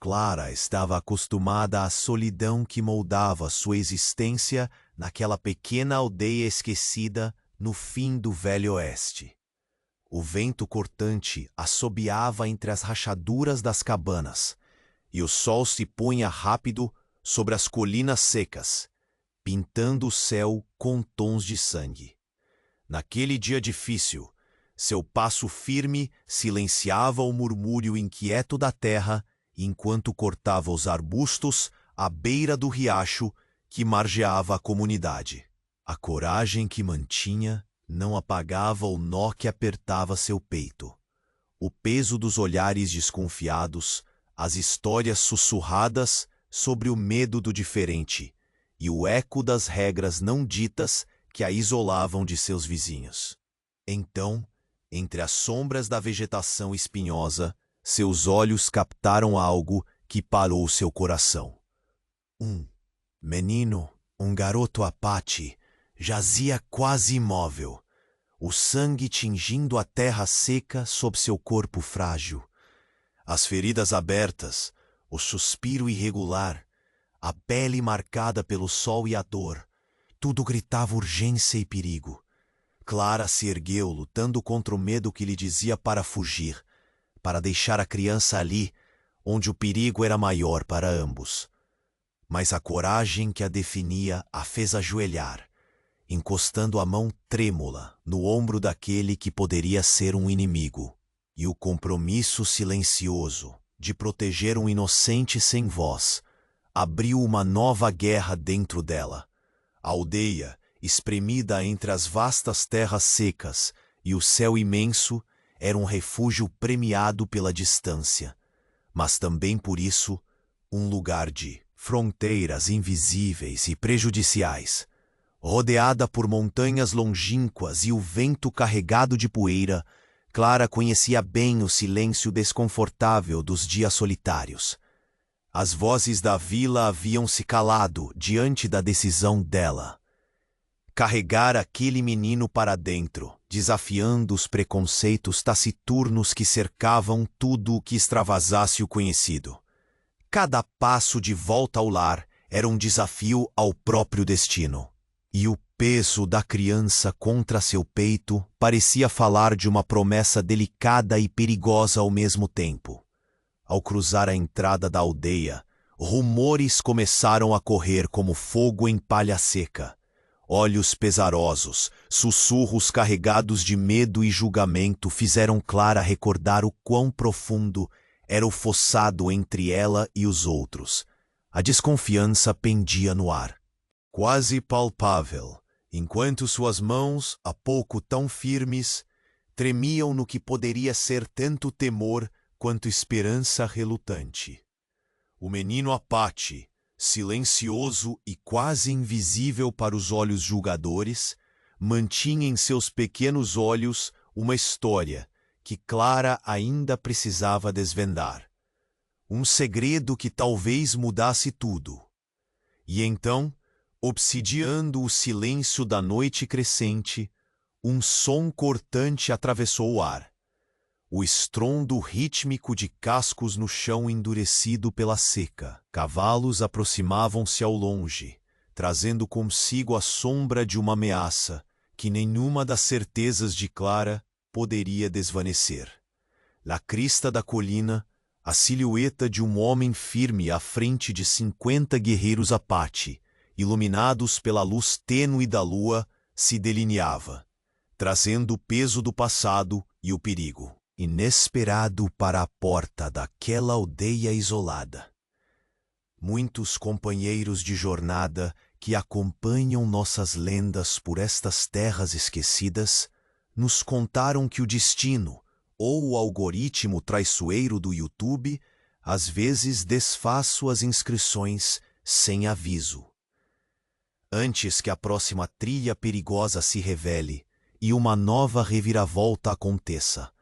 Clara estava acostumada à solidão que moldava sua existência naquela pequena aldeia esquecida no fim do Velho Oeste. O vento cortante assobiava entre as rachaduras das cabanas, e o sol se punha rápido sobre as colinas secas, pintando o céu com tons de sangue. Naquele dia difícil, seu passo firme silenciava o murmúrio inquieto da terra enquanto cortava os arbustos à beira do riacho que margeava a comunidade. A coragem que mantinha não apagava o nó que apertava seu peito. O peso dos olhares desconfiados, as histórias sussurradas sobre o medo do diferente e o eco das regras não ditas que a isolavam de seus vizinhos. Então, entre as sombras da vegetação espinhosa, seus olhos captaram algo que parou seu coração. Um menino, um garoto Apache, jazia quase imóvel, o sangue tingindo a terra seca sob seu corpo frágil. As feridas abertas, o suspiro irregular, a pele marcada pelo sol e a dor, tudo gritava urgência e perigo. Clara se ergueu, lutando contra o medo que lhe dizia para fugir, para deixar a criança ali, onde o perigo era maior para ambos. Mas a coragem que a definia a fez ajoelhar, encostando a mão trêmula no ombro daquele que poderia ser um inimigo, e o compromisso silencioso de proteger um inocente sem voz abriu uma nova guerra dentro dela. A aldeia, espremida entre as vastas terras secas e o céu imenso, era um refúgio premiado pela distância, mas também por isso um lugar de fronteiras invisíveis e prejudiciais. Rodeada por montanhas longínquas e o vento carregado de poeira, Clara conhecia bem o silêncio desconfortável dos dias solitários. As vozes da vila haviam se calado diante da decisão dela. Carregar aquele menino para dentro, desafiando os preconceitos taciturnos que cercavam tudo o que extravasasse o conhecido. Cada passo de volta ao lar era um desafio ao próprio destino. E o peso da criança contra seu peito parecia falar de uma promessa delicada e perigosa ao mesmo tempo. Ao cruzar a entrada da aldeia, rumores começaram a correr como fogo em palha seca. Olhos pesarosos, sussurros carregados de medo e julgamento fizeram Clara recordar o quão profundo era o fossado entre ela e os outros. A desconfiança pendia no ar, quase palpável, enquanto suas mãos, há pouco tão firmes, tremiam no que poderia ser tanto temor quanto esperança relutante. O menino Apache, silencioso e quase invisível para os olhos julgadores, mantinha em seus pequenos olhos uma história que Clara ainda precisava desvendar. Um segredo que talvez mudasse tudo. E então, obsidiando o silêncio da noite crescente, um som cortante atravessou o ar. O estrondo rítmico de cascos no chão endurecido pela seca. Cavalos aproximavam-se ao longe, trazendo consigo a sombra de uma ameaça que nenhuma das certezas de Clara poderia desvanecer. Na crista da colina, a silhueta de um homem firme à frente de 50 guerreiros Apache, iluminados pela luz tênue da lua, se delineava, trazendo o peso do passado e o perigo inesperado para a porta daquela aldeia isolada. Muitos companheiros de jornada que acompanham nossas lendas por estas terras esquecidas nos contaram que o destino ou o algoritmo traiçoeiro do YouTube às vezes desfaz suas inscrições sem aviso. Antes que a próxima trilha perigosa se revele e uma nova reviravolta aconteça,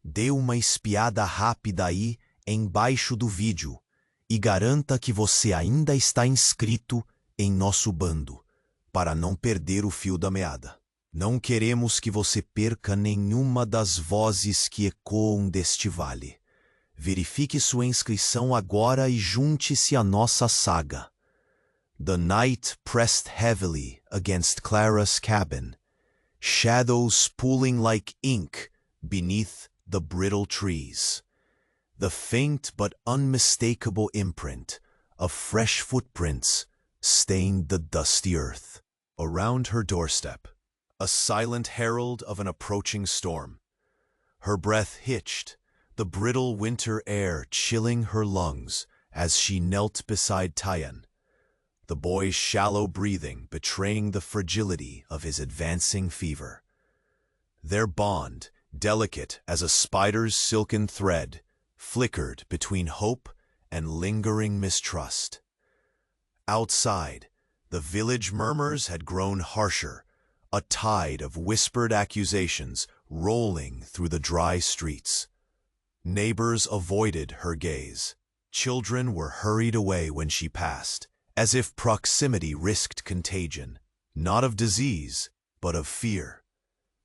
dê uma espiada rápida aí embaixo do vídeo e garanta que você ainda está inscrito em nosso bando, para não perder o fio da meada. Não queremos que você perca nenhuma das vozes que ecoam deste vale. Verifique sua inscrição agora e junte-se à nossa saga. The night pressed heavily against Clara's cabin, shadows pooling like ink beneath the brittle trees. The faint but unmistakable imprint of fresh footprints stained the dusty earth. Around her doorstep, a silent herald of an approaching storm. Her breath hitched, the brittle winter air chilling her lungs as she knelt beside Tayan, the boy's shallow breathing betraying the fragility of his advancing fever. Their bond, delicate as a spider's silken thread, flickered between hope and lingering mistrust. Outside, the village murmurs had grown harsher, a tide of whispered accusations rolling through the dry streets. Neighbors avoided her gaze. Children were hurried away when she passed, as if proximity risked contagion, not of disease, but of fear.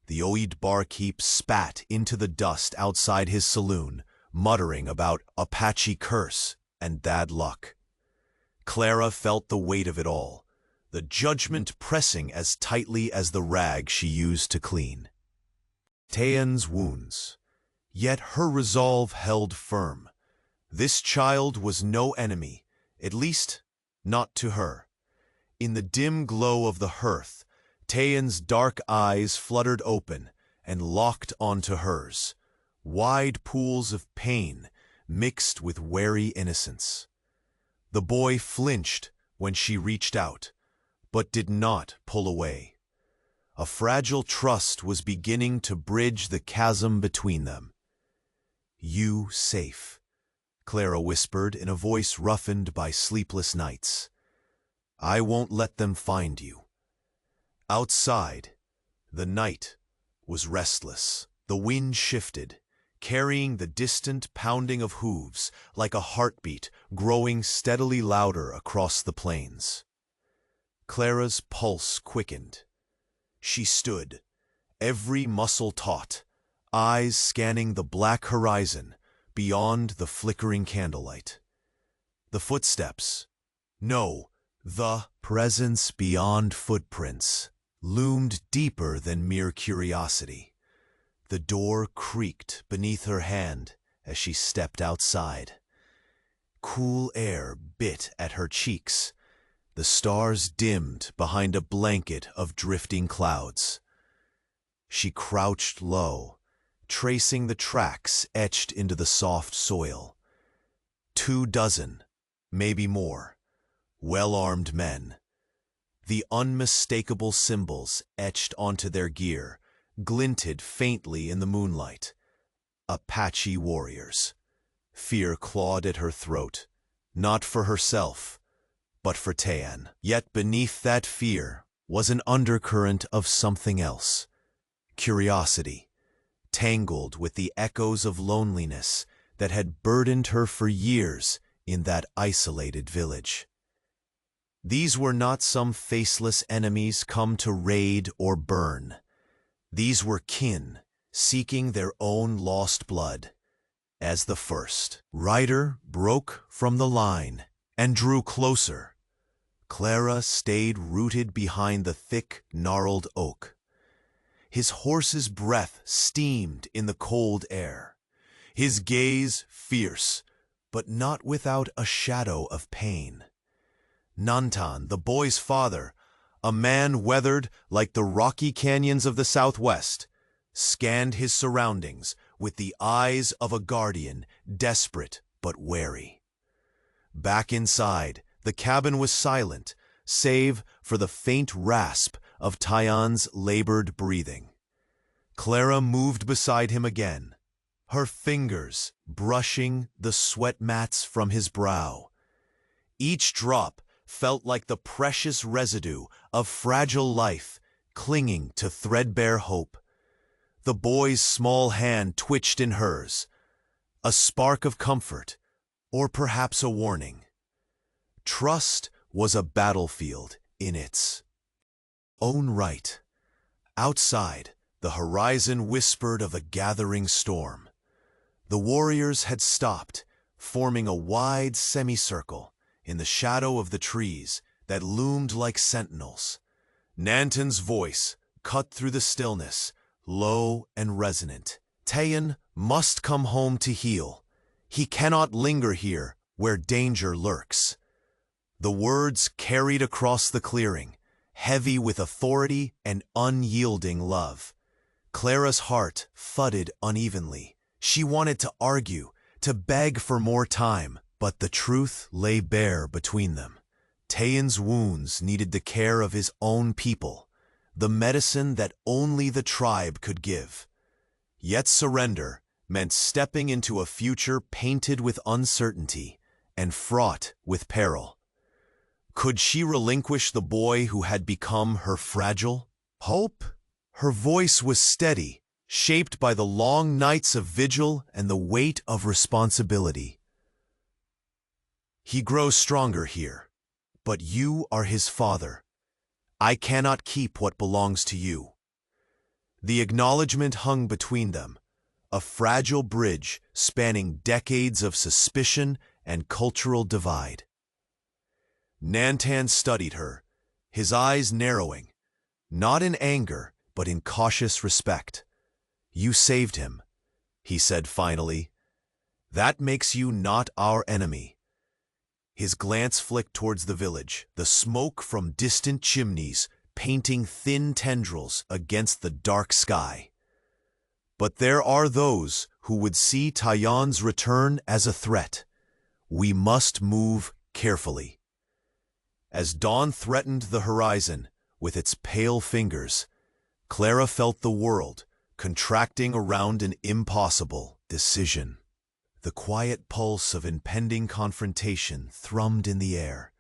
The Oid barkeep spat into the dust outside his saloon, muttering about APACHE curse and bad luck. Clara felt the weight of it all, the judgment pressing as tightly as the rag she used to clean. Tayan's wounds. Yet her resolve held firm. This child was no enemy, at least not to her. In the dim glow of the hearth, Tayan's dark eyes fluttered open and locked onto hers, wide pools of pain mixed with wary innocence. The boy flinched when she reached out, but did not pull away. A fragile trust was beginning to bridge the chasm between them. "You safe," Clara whispered in a voice roughened by sleepless nights. "I won't let them find you." Outside, the night was restless. The wind shifted, carrying the distant pounding of hooves like a heartbeat growing steadily louder across the plains. Clara's pulse quickened. She stood, every muscle taut, eyes scanning the black horizon beyond the flickering candlelight. The footsteps, no, the presence beyond footprints, loomed deeper than mere curiosity. The door creaked beneath her hand as she stepped outside. Cool air bit at her cheeks. The stars dimmed behind a blanket of drifting clouds. She crouched low, tracing the tracks etched into the soft soil. 24, maybe more, well-armed men. The unmistakable symbols etched onto their gear glinted faintly in the moonlight. APACHE warriors. Fear clawed at her throat, not for herself, but for Tayan. Yet beneath that fear was an undercurrent of something else. Curiosity, tangled with the echoes of loneliness that had burdened her for years in that isolated village. These were not some faceless enemies come to raid or burn. These were kin, seeking their own lost blood. As the first rider broke from the line and drew closer, Clara stayed rooted behind the thick, gnarled oak. His horse's breath steamed in the cold air, his gaze fierce, but not without a shadow of pain. Nantan, the boy's father, a man weathered like the rocky canyons of the Southwest, scanned his surroundings with the eyes of a guardian, desperate but wary. Back inside, the cabin was silent, save for the faint rasp of Tayan's labored breathing. Clara moved beside him again, her fingers brushing the sweat mats from his brow. Each drop felt like the precious residue of fragile life clinging to threadbare hope. The boy's small hand twitched in hers, a spark of comfort, or perhaps a warning. Trust was a battlefield in its own right. Outside, the horizon whispered of a gathering storm. The warriors had stopped, forming a wide semicircle in the shadow of the trees that loomed like sentinels. Nantan's voice cut through the stillness, low and resonant. Tayan must come home to heal. He cannot linger here where danger lurks. The words carried across the clearing, heavy with authority and unyielding love. Clara's heart thudded unevenly. She wanted to argue, to beg for more time, but the truth lay bare between them. Tayan's wounds needed the care of his own people, the medicine that only the tribe could give. Yet surrender meant stepping into a future painted with uncertainty and fraught with peril. Could she relinquish the boy who had become her fragile hope? Her voice was steady, shaped by the long nights of vigil and the weight of responsibility. He grows stronger here, but you are his father. I cannot keep what belongs to you. The acknowledgement hung between them, a fragile bridge spanning decades of suspicion and cultural divide. Nantan studied her, his eyes narrowing, not in anger, but in cautious respect. You saved him, he said finally. That makes you not our enemy. His glance flicked towards the village, the smoke from distant chimneys painting thin tendrils against the dark sky. But there are those who would see Tayan's return as a threat. We must move carefully. As dawn threatened the horizon with its pale fingers, Clara felt the world contracting around an impossible decision. The quiet pulse of impending confrontation thrummed in the air.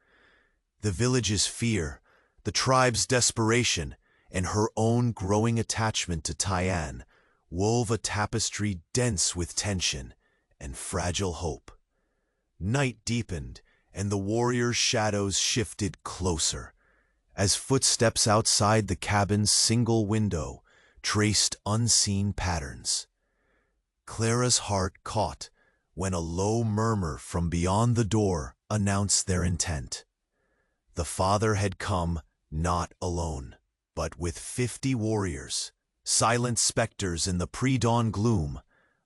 The village's fear, the tribe's desperation, and her own growing attachment to Tayan wove a tapestry dense with tension and fragile hope. Night deepened, and the warriors' shadows shifted closer, as footsteps outside the cabin's single window traced unseen patterns. Clara's heart caught when a low murmur from beyond the door announced their intent. The father had come not alone, but with 50 warriors, silent specters in the pre-dawn gloom,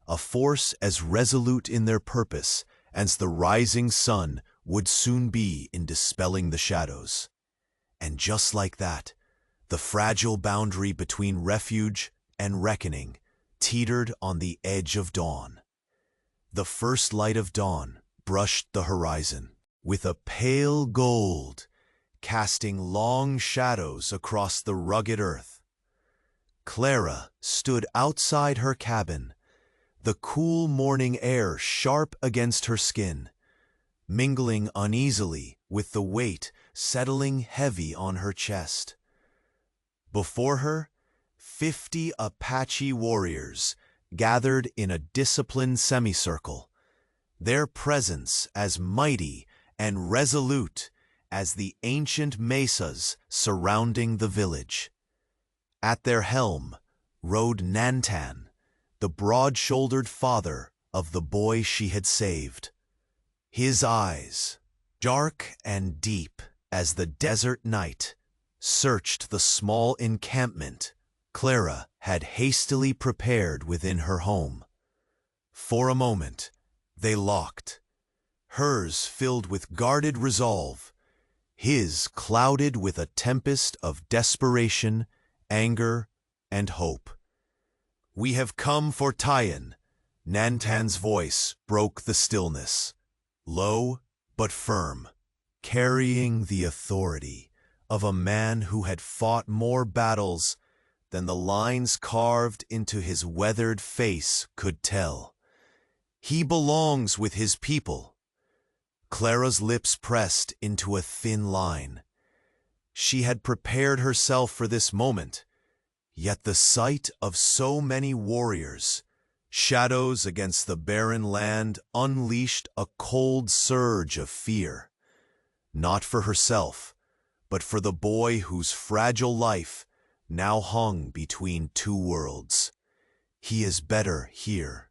a force as resolute in their purpose as the rising sun would soon be in dispelling the shadows. And just like that, the fragile boundary between refuge and reckoning teetered on the edge of dawn. The first light of dawn brushed the horizon with a pale gold, casting long shadows across the rugged earth. Clara stood outside her cabin, the cool morning air sharp against her skin, mingling uneasily with the weight settling heavy on her chest. Before her, 50 Apache warriors gathered in a disciplined semicircle, their presence as mighty and resolute as the ancient mesas surrounding the village. At their helm rode Nantan, the broad-shouldered father of the boy she had saved. His eyes, dark and deep as the desert night, searched the small encampment Clara had hastily prepared within her home. For a moment, they locked, hers filled with guarded resolve, his clouded with a tempest of desperation, anger, and hope. We have come for Tayan. Nantan's voice broke the stillness, low but firm, carrying the authority of a man who had fought more battles than the lines carved into his weathered face could tell. He belongs with his people. Clara's lips pressed into a thin line. She had prepared herself for this moment, yet the sight of so many warriors, shadows against the barren land, unleashed a cold surge of fear. Not for herself, but for the boy whose fragile life now hung between two worlds. He is better here,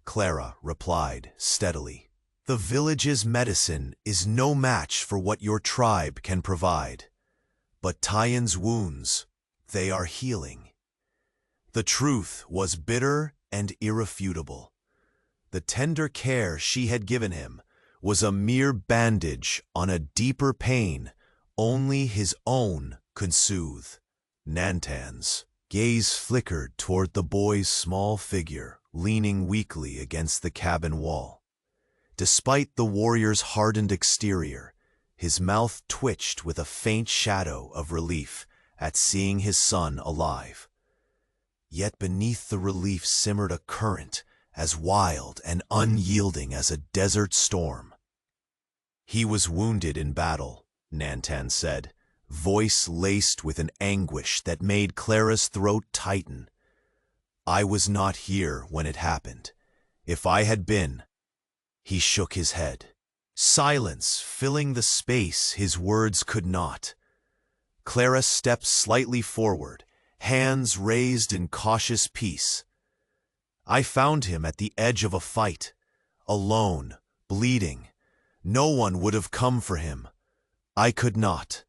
Clara replied steadily. The village's medicine is no match for what your tribe can provide. But Tyen's wounds, they are healing. The truth was bitter and irrefutable. The tender care she had given him was a mere bandage on a deeper pain only his own could soothe. Nantan's gaze flickered toward the boy's small figure leaning weakly against the cabin wall. Despite the warrior's hardened exterior, his mouth twitched with a faint shadow of relief at seeing his son alive. Yet beneath the relief simmered a current as wild and unyielding as a desert storm. He was wounded in battle, Nantan said, voice laced with an anguish that made Clara's throat tighten. I was not here when it happened. If I had been... He shook his head. Silence filling the space his words could not. Clara stepped slightly forward, hands raised in cautious peace. I found him at the edge of a fight, alone, bleeding. No one would have come for him. I could not.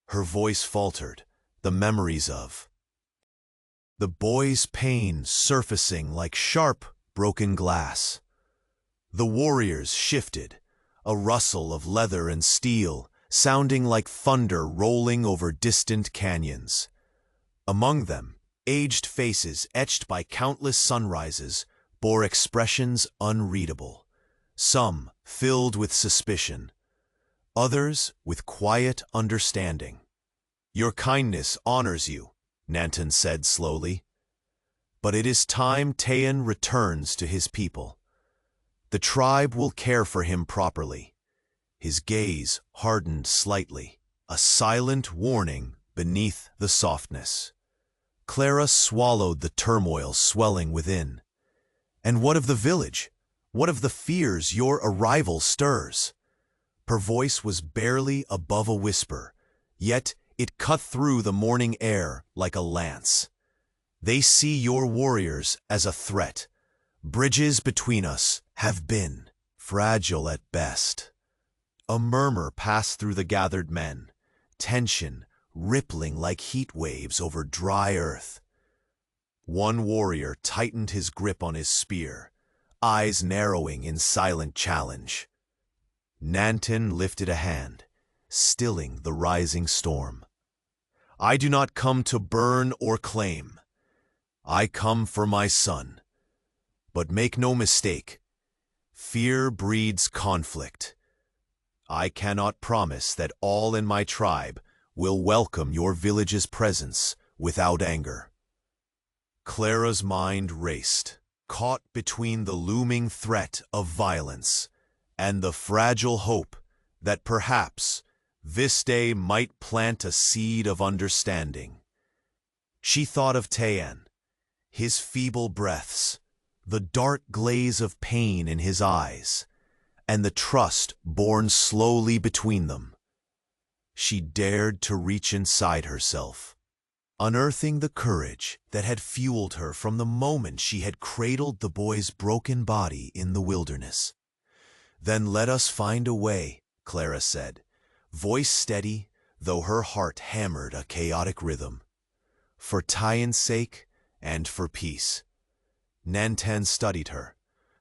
Her voice faltered, the memories of the boy's pain surfacing like sharp, broken glass. The warriors shifted, a rustle of leather and steel, sounding like thunder rolling over distant canyons. Among them, aged faces etched by countless sunrises bore expressions unreadable, some filled with suspicion, others with quiet understanding. Your kindness honors you, Nantan said slowly. But it is time Tyen returns to his people. The tribe will care for him properly. His gaze hardened slightly, a silent warning beneath the softness. Clara swallowed the turmoil swelling within. And what of the village? What of the fears your arrival stirs? Her voice was barely above a whisper, yet it cut through the morning air like a lance. They see your warriors as a threat. Bridges between us have been fragile at best. A murmur passed through the gathered men, tension rippling like heat waves over dry earth. One warrior tightened his grip on his spear, eyes narrowing in silent challenge. Nantan lifted a hand, stilling the rising storm. I do not come to burn or claim. I come for my son. But make no mistake, fear breeds conflict. I cannot promise that all in my tribe will welcome your village's presence without anger. Clara's mind raced, caught between the looming threat of violence and the fragile hope that perhaps this day might plant a seed of understanding. She thought of Tyen, his feeble breaths, the dark glaze of pain in his eyes, and the trust born slowly between them. She dared to reach inside herself, unearthing the courage that had fueled her from the moment she had cradled the boy's broken body in the wilderness. Then let us find a way, Clara said, voice steady, though her heart hammered a chaotic rhythm. For Tyen's sake and for peace. Nantan studied her,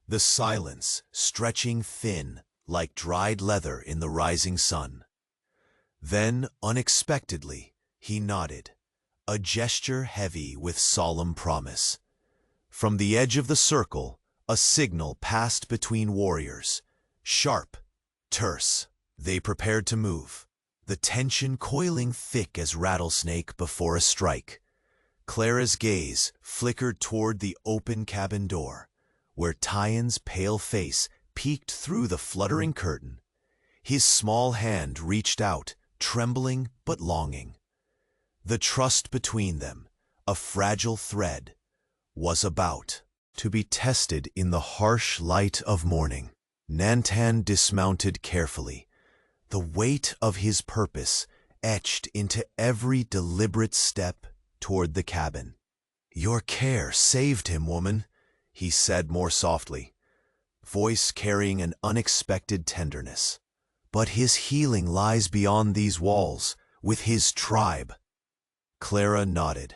the silence stretching thin like dried leather in the rising sun. Then, unexpectedly, he nodded, a gesture heavy with solemn promise. From the edge of the circle, a signal passed between warriors, sharp, terse. They prepared to move, the tension coiling thick as rattlesnake before a strike. Clara's gaze flickered toward the open cabin door, where Tyen's pale face peeked through the fluttering curtain. His small hand reached out, trembling but longing. The trust between them, a fragile thread, was about to be tested in the harsh light of morning. Nantan dismounted carefully, the weight of his purpose etched into every deliberate step toward the cabin. Your care saved him, woman. he said more softly, voice carrying an unexpected tenderness. But his healing lies beyond these walls, with his tribe. Clara nodded,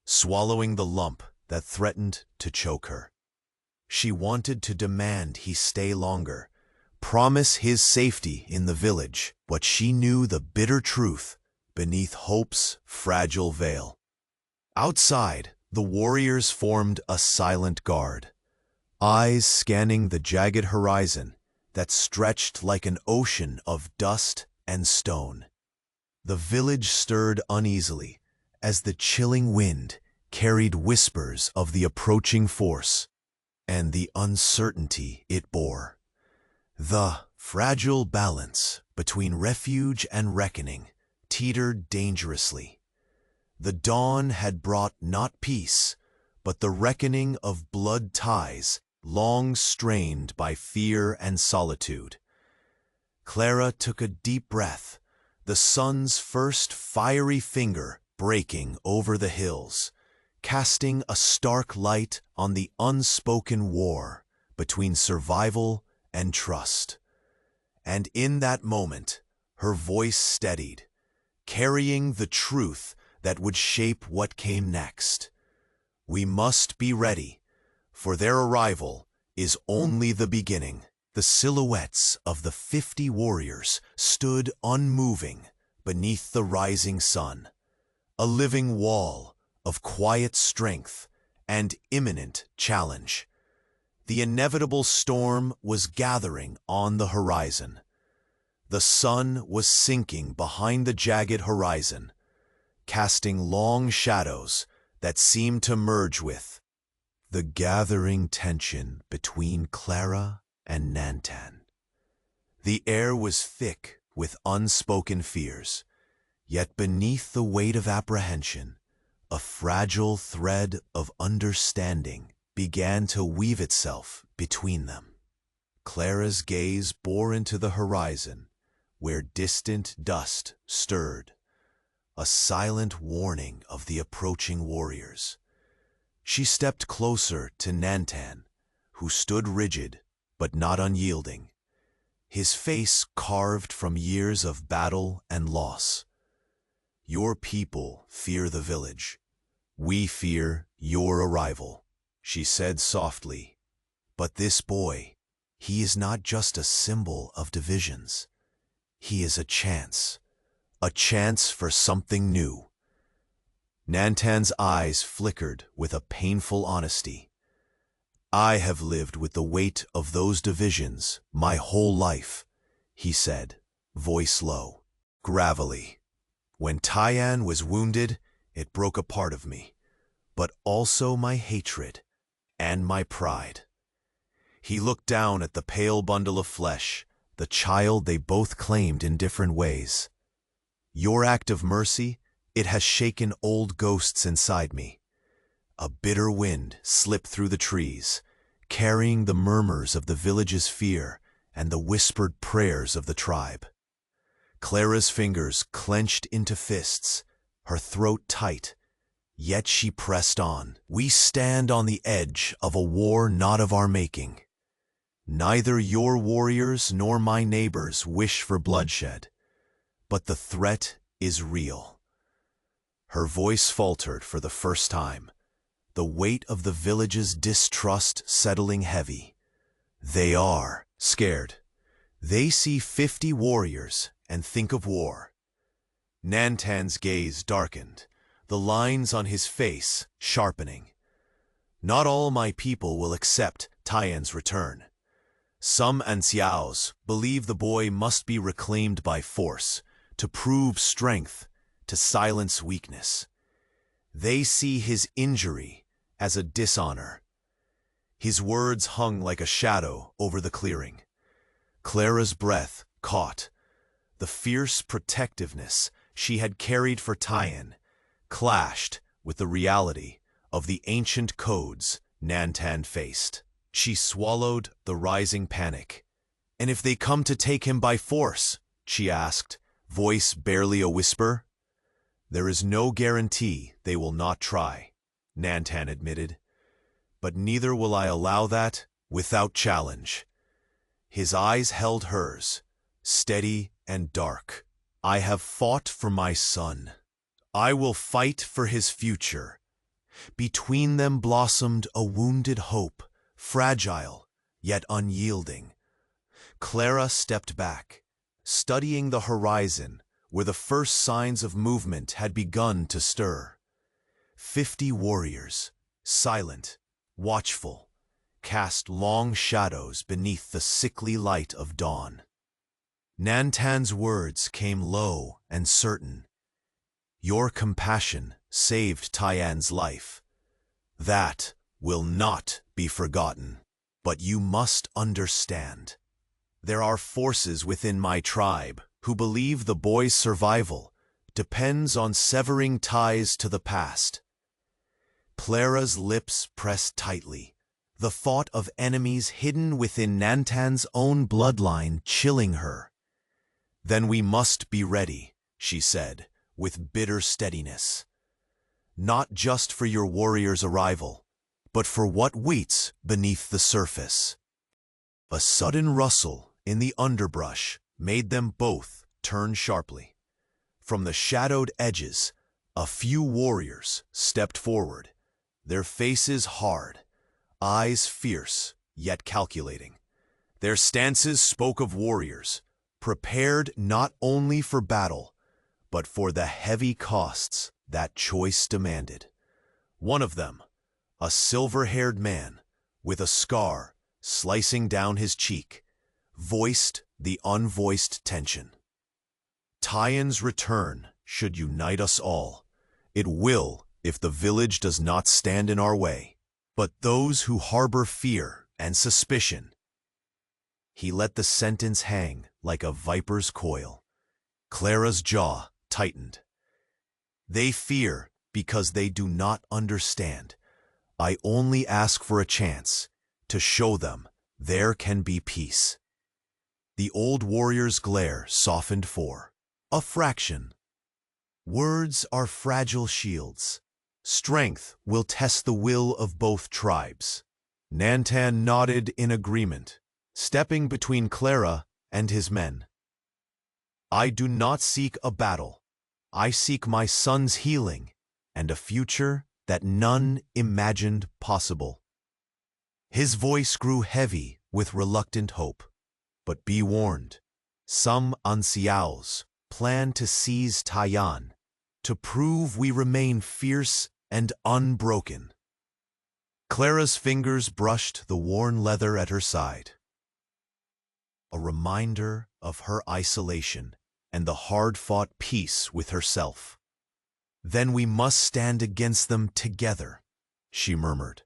swallowing the lump that threatened to choke her. She wanted to demand he stay longer, promise his safety in the village, but she knew the bitter truth beneath hope's fragile veil. Outside, the warriors formed a silent guard, eyes scanning the jagged horizon that stretched like an ocean of dust and stone. The village stirred uneasily as the chilling wind carried whispers of the approaching force and the uncertainty it bore. The fragile balance between refuge and reckoning teetered dangerously. The dawn had brought not peace, but the reckoning of blood ties long strained by fear and solitude. Clara took a deep breath, the sun's first fiery finger breaking over the hills, casting a stark light on the unspoken war between survival and trust. And in that moment, her voice steadied, carrying the truth that would shape what came next. We must be ready, for their arrival is only the beginning. The silhouettes of the 50 warriors stood unmoving beneath the rising sun, a living wall of quiet strength and imminent challenge. The inevitable storm was gathering on the horizon. The sun was sinking behind the jagged horizon, casting long shadows that seemed to merge with the gathering tension between Clara and Nantan. The air was thick with unspoken fears, yet beneath the weight of apprehension, a fragile thread of understanding began to weave itself between them. Clara's gaze bore into the horizon, where distant dust stirred, a silent warning of the approaching warriors. She stepped closer to Nantan, who stood rigid but not unyielding, his face carved from years of battle and loss. Your people fear the village. We fear your arrival, she said softly. But this boy, he is not just a symbol of divisions. He is a chance for something new. Nantan's eyes flickered with a painful honesty. I have lived with the weight of those divisions my whole life, he said, voice low, gravelly. When Tyann was wounded, it broke a part of me, but also my hatred and my pride. He looked down at the pale bundle of flesh, the child they both claimed in different ways. Your act of mercy, it has shaken old ghosts inside me. A bitter wind slipped through the trees, carrying the murmurs of the village's fear and the whispered prayers of the tribe. Clara's fingers clenched into fists, her throat tight, yet she pressed on. We stand on the edge of a war not of our making. Neither your warriors nor my neighbors wish for bloodshed, but the threat is real. Her voice faltered for the first time, the weight of the village's distrust settling heavy. They are scared. They see 50 warriors and think of war. Nantan's gaze darkened, the lines on his face sharpening. Not all my people will accept Tyann's return. Some anciaos believe the boy must be reclaimed by force, to prove strength, to silence weakness. They see his injury as a dishonor. His words hung like a shadow over the clearing. Clara's breath caught. The fierce protectiveness she had carried for Tyann clashed with the reality of the ancient codes Nantan faced. She swallowed the rising panic. And if they come to take him by force, she asked, voice barely a whisper. There is no guarantee they will not try, Nantan admitted. but neither will I allow that without challenge. His eyes held hers, steady and dark. I have fought for my son. I will fight for his future. Between them blossomed a wounded hope, fragile yet unyielding. Clara stepped back, studying the horizon where the first signs of movement had begun to stir. 50 warriors, silent, watchful, cast long shadows beneath the sickly light of dawn. Nantan's words came low and certain. Your compassion saved Tyan's life. That will not be forgotten. But you must understand. There are forces within my tribe who believe the boy's survival depends on severing ties to the past. Clara's lips pressed tightly, the thought of enemies hidden within Nantan's own bloodline chilling her. Then we must be ready, she said, with bitter steadiness. Not just for your warrior's arrival, but for what waits beneath the surface. A sudden rustle in the underbrush made them both turn sharply. From the shadowed edges, a few warriors stepped forward, their faces hard, eyes fierce yet calculating. Their stances spoke of warriors, prepared not only for battle, but for the heavy costs that choice demanded. One of them, a silver-haired man with a scar slicing down his cheek, voiced the unvoiced tension. Tyan's return should unite us all. It will if the village does not stand in our way. But those who harbor fear and suspicion. He let the sentence hang like a viper's coil. Clara's jaw tightened. They fear because they do not understand. I only ask for a chance to show them there can be peace. The old warrior's glare softened for a fraction. Words are fragile shields. Strength will test the will of both tribes. Nantan nodded in agreement, stepping between Clara and his men. I do not seek a battle. I seek my son's healing and a future that none imagined possible. His voice grew heavy with reluctant hope. But be warned, some anciaos plan to seize Tyan, to prove we remain fierce and unbroken. Clara's fingers brushed the worn leather at her side. A reminder of her isolation and the hard-fought peace with herself. Then we must stand against them together, she murmured.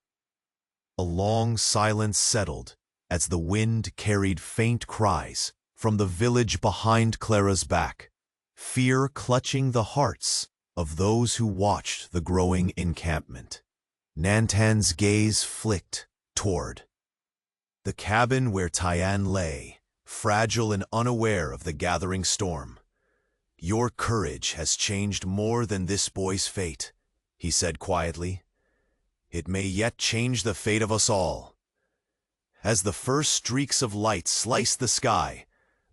A long silence settled as the wind carried faint cries from the village behind Clara's back, fear clutching the hearts of those who watched the growing encampment. Nantan's gaze flicked toward the cabin where Tyan lay, fragile and unaware of the gathering storm. Your courage has changed more than this boy's fate, he said quietly. It may yet change the fate of us all. As the first streaks of light sliced the sky,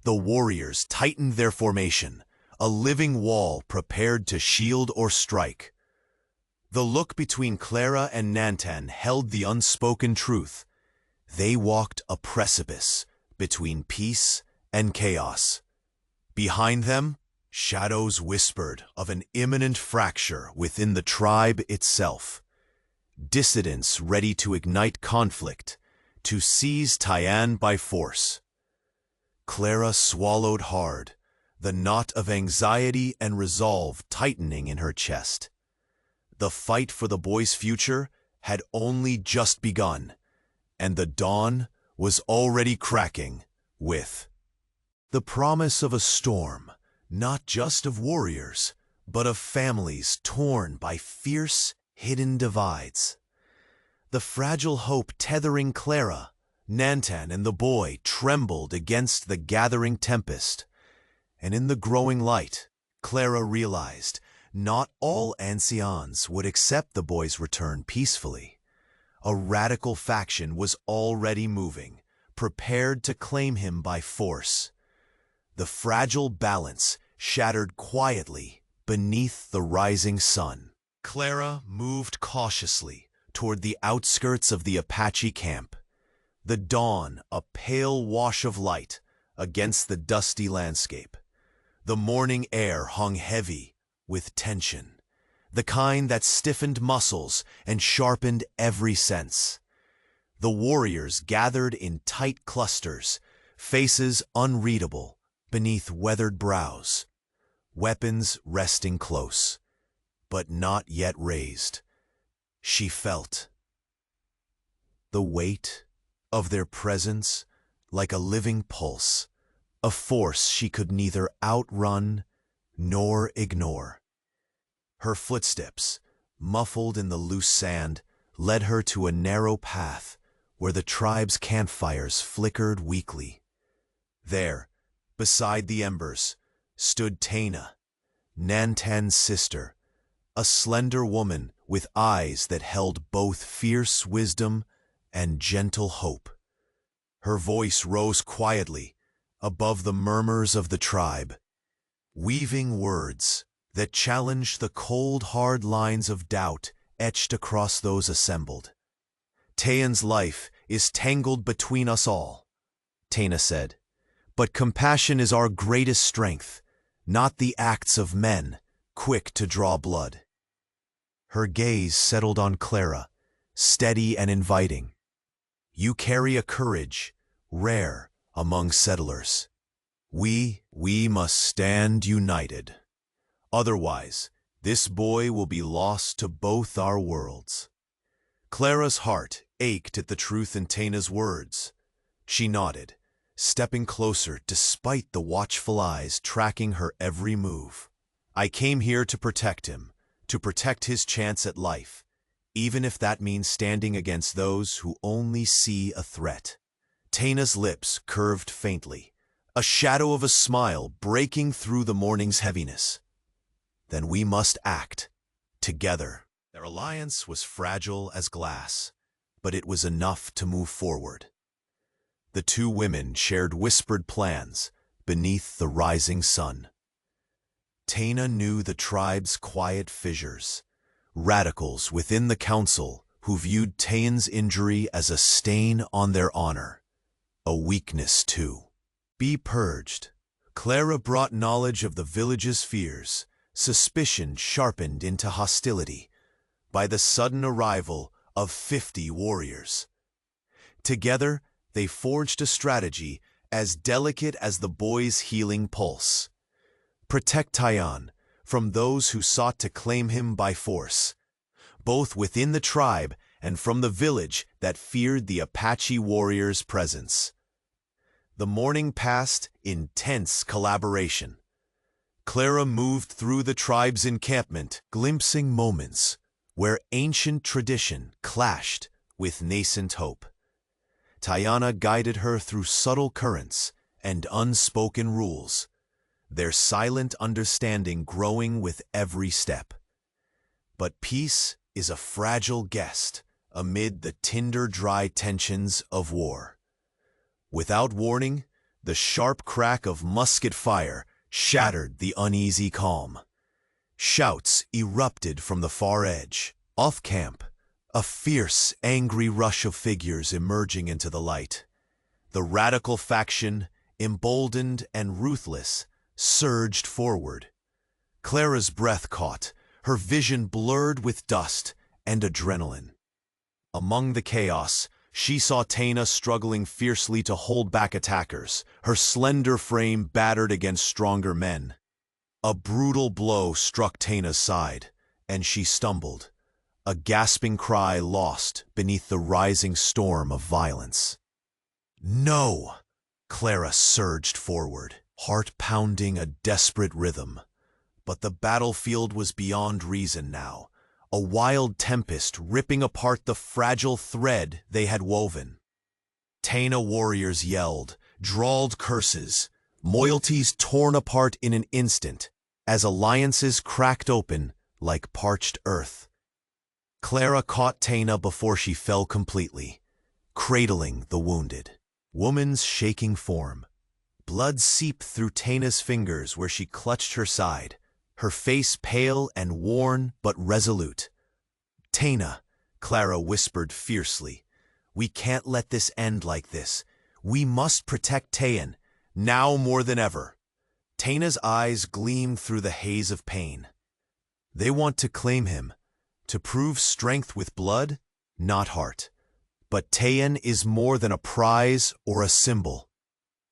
the warriors tightened their formation, a living wall prepared to shield or strike. The look between Clara and Nantan held the unspoken truth. They walked a precipice between peace and chaos. Behind them, shadows whispered of an imminent fracture within the tribe itself. Dissidents ready to ignite conflict, to seize Tyan by force. Clara swallowed hard, the knot of anxiety and resolve tightening in her chest. The fight for the boy's future had only just begun, and the dawn was already cracking with the promise of a storm, not just of warriors, but of families torn by fierce, hidden divides. The fragile hope tethering Clara, Nantan, and the boy trembled against the gathering tempest. And in the growing light, Clara realized not all ancients would accept the boy's return peacefully. A radical faction was already moving, prepared to claim him by force. The fragile balance shattered quietly beneath the rising sun. Clara moved cautiously toward the outskirts of the Apache camp, the dawn a pale wash of light against the dusty landscape. The morning air hung heavy with tension, the kind that stiffened muscles and sharpened every sense. The warriors gathered in tight clusters, faces unreadable beneath weathered brows, weapons resting close, but not yet raised. She felt the weight of their presence like a living pulse, a force she could neither outrun nor ignore. Her footsteps, muffled in the loose sand, led her to a narrow path where the tribe's campfires flickered weakly. There, beside the embers, stood Tana, Nantan's sister, a slender woman with eyes that held both fierce wisdom and gentle hope. Her voice rose quietly above the murmurs of the tribe, weaving words that challenged the cold, hard lines of doubt etched across those assembled. Tayan's life is tangled between us all, Tana said, but compassion is our greatest strength, not the acts of men quick to draw blood. Her gaze settled on Clara, steady and inviting. You carry a courage rare among settlers. We must stand united. Otherwise, this boy will be lost to both our worlds. Clara's heart ached at the truth in Tana's words. She nodded, stepping closer despite the watchful eyes tracking her every move. I came here to protect him, to protect his chance at life, even if that means standing against those who only see a threat. Tana's lips curved faintly, a shadow of a smile breaking through the morning's heaviness. Then we must act, together. Their alliance was fragile as glass, but it was enough to move forward. The two women shared whispered plans beneath the rising sun. Tana knew the tribe's quiet fissures, radicals within the council who viewed Tayan's injury as a stain on their honor, a weakness too. Be purged. Clara brought knowledge of the village's fears, suspicion sharpened into hostility by the sudden arrival of 50 warriors. Together, they forged a strategy as delicate as the boy's healing pulse. Protect Tayan from those who sought to claim him by force, both within the tribe and from the village that feared the Apache warriors' presence. The morning passed in tense collaboration. Clara moved through the tribe's encampment, glimpsing moments where ancient tradition clashed with nascent hope. Tayana guided her through subtle currents and unspoken rules, their silent understanding growing with every step. But peace is a fragile guest amid the tinder-dry tensions of war. Without warning, the sharp crack of musket fire shattered the uneasy calm. Shouts erupted from the far edge. Off camp, a fierce, angry rush of figures emerging into the light. The radical faction, emboldened and ruthless, surged forward. Clara's breath caught, her vision blurred with dust and adrenaline. Among the chaos, she saw Tana struggling fiercely to hold back attackers, her slender frame battered against stronger men. A brutal blow struck Tana's side, and she stumbled, a gasping cry lost beneath the rising storm of violence. No! Clara surged forward, heart pounding a desperate rhythm. But the battlefield was beyond reason now, a wild tempest ripping apart the fragile thread they had woven. Tana warriors yelled, drawled curses, loyalties torn apart in an instant, as alliances cracked open like parched earth. Clara caught Tana before she fell completely, cradling the wounded. Woman's shaking form. Blood seeped through Tana's fingers where she clutched her side, her face pale and worn but resolute. "Tana," Clara whispered fiercely, "we can't let this end like this. We must protect Tayan, now more than ever." Tana's eyes gleamed through the haze of pain. "They want to claim him, to prove strength with blood, not heart. But Tayan is more than a prize or a symbol."